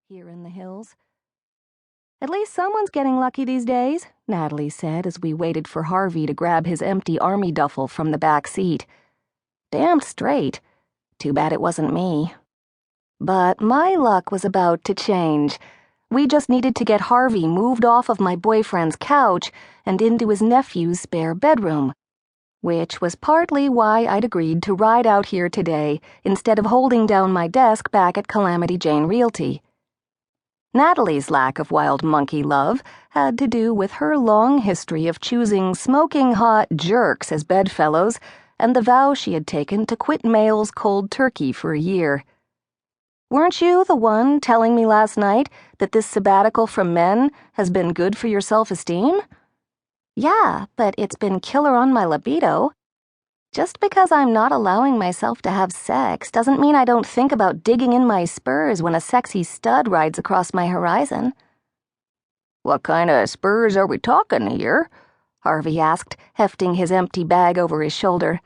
here in the hills. At least someone's getting lucky these days, Natalie said as we waited for Harvey to grab his empty army duffel from the back seat. Damned straight. Too bad it wasn't me. But my luck was about to change. We just needed to get Harvey moved off of my boyfriend's couch and into his nephew's spare bedroom, which was partly why I'd agreed to ride out here today instead of holding down my desk back at Calamity Jane Realty. Natalie's lack of wild monkey love had to do with her long history of choosing smoking hot jerks as bedfellows and the vow she had taken to quit males cold turkey for a year. Weren't you the one telling me last night that this sabbatical from men has been good for your self-esteem? Yeah, but it's been killer on my libido. Just because I'm not allowing myself to have sex doesn't mean I don't think about digging in my spurs when a sexy stud rides across my horizon. What kind of spurs are we talking here? Harvey asked, hefting his empty bag over his shoulder.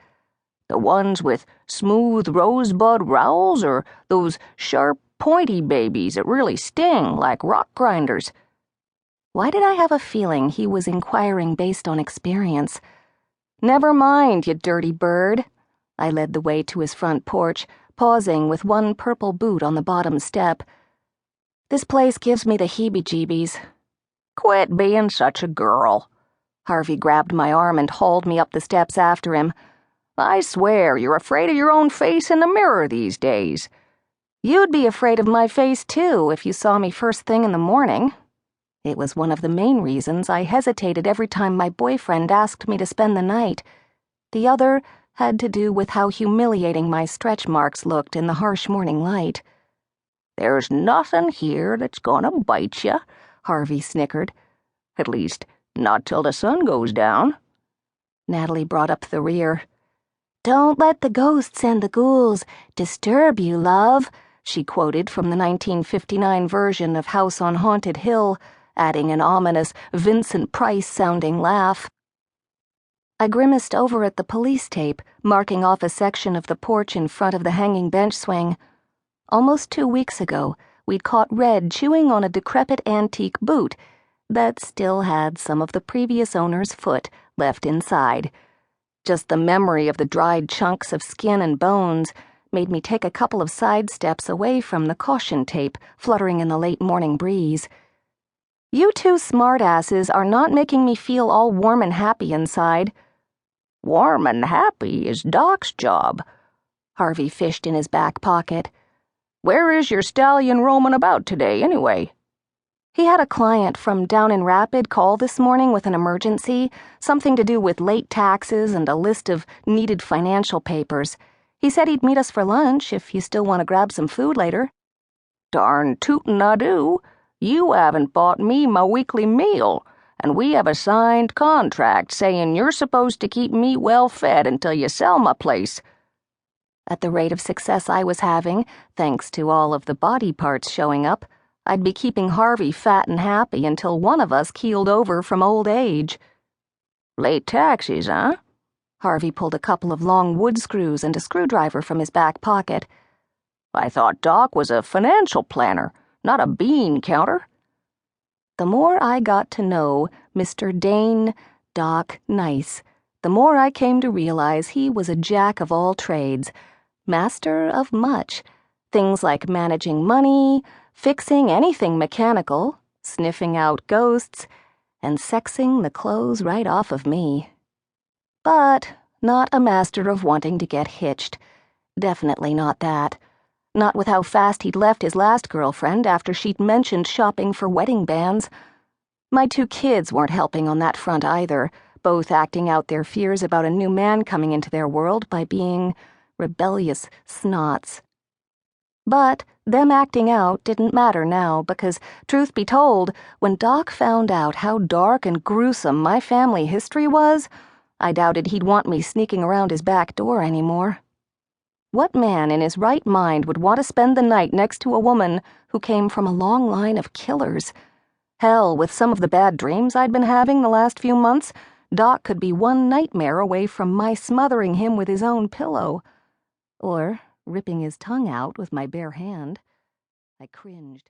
The ones with smooth rosebud rowels or those sharp, pointy babies that really sting like rock grinders? Why did I have a feeling he was inquiring based on experience? Never mind, you dirty bird. I led the way to his front porch, pausing with one purple boot on the bottom step. This place gives me the heebie-jeebies. Quit being such a girl. Harvey grabbed my arm and hauled me up the steps after him. I swear you're afraid of your own face in the mirror these days. You'd be afraid of my face, too, if you saw me first thing in the morning. It was one of the main reasons I hesitated every time my boyfriend asked me to spend the night. The other had to do with how humiliating my stretch marks looked in the harsh morning light. There's nothing here that's gonna bite you, Harvey snickered. At least, not till the sun goes down. Natalie brought up the rear. Don't let the ghosts and the ghouls disturb you, love, she quoted from the 1959 version of House on Haunted Hill, adding an ominous Vincent Price-sounding laugh. I grimaced over at the police tape, marking off a section of the porch in front of the hanging bench swing. Almost 2 weeks ago, we'd caught Red chewing on a decrepit antique boot that still had some of the previous owner's foot left inside. Just the memory of the dried chunks of skin and bones made me take a couple of side steps away from the caution tape fluttering in the late morning breeze. You two smartasses are not making me feel all warm and happy inside. Warm and happy is Doc's job. Harvey fished in his back pocket. Where is your stallion roaming about today, anyway? He had a client from down in Rapid call this morning with an emergency, something to do with late taxes and a list of needed financial papers. He said he'd meet us for lunch if you still want to grab some food later. Darn tootin' I do. You haven't bought me my weekly meal, and we have a signed contract saying you're supposed to keep me well fed until you sell my place. At the rate of success I was having, thanks to all of the body parts showing up, I'd be keeping Harvey fat and happy until one of us keeled over from old age. Late taxes, huh? Harvey pulled a couple of long wood screws and a screwdriver from his back pocket. I thought Doc was a financial planner, not a bean counter. The more I got to know Mr. Dane Doc Nice, the more I came to realize he was a jack of all trades, master of much. Things like managing money, fixing anything mechanical, sniffing out ghosts, and sexing the clothes right off of me. But not a master of wanting to get hitched. Definitely not that. Not with how fast he'd left his last girlfriend after she'd mentioned shopping for wedding bands. My 2 kids weren't helping on that front either, both acting out their fears about a new man coming into their world by being rebellious snots. But them acting out didn't matter now because, truth be told, when Doc found out how dark and gruesome my family history was, I doubted he'd want me sneaking around his back door anymore. What man in his right mind would want to spend the night next to a woman who came from a long line of killers? Hell, with some of the bad dreams I'd been having the last few months, Doc could be one nightmare away from my smothering him with his own pillow. Or ripping his tongue out with my bare hand. I cringed.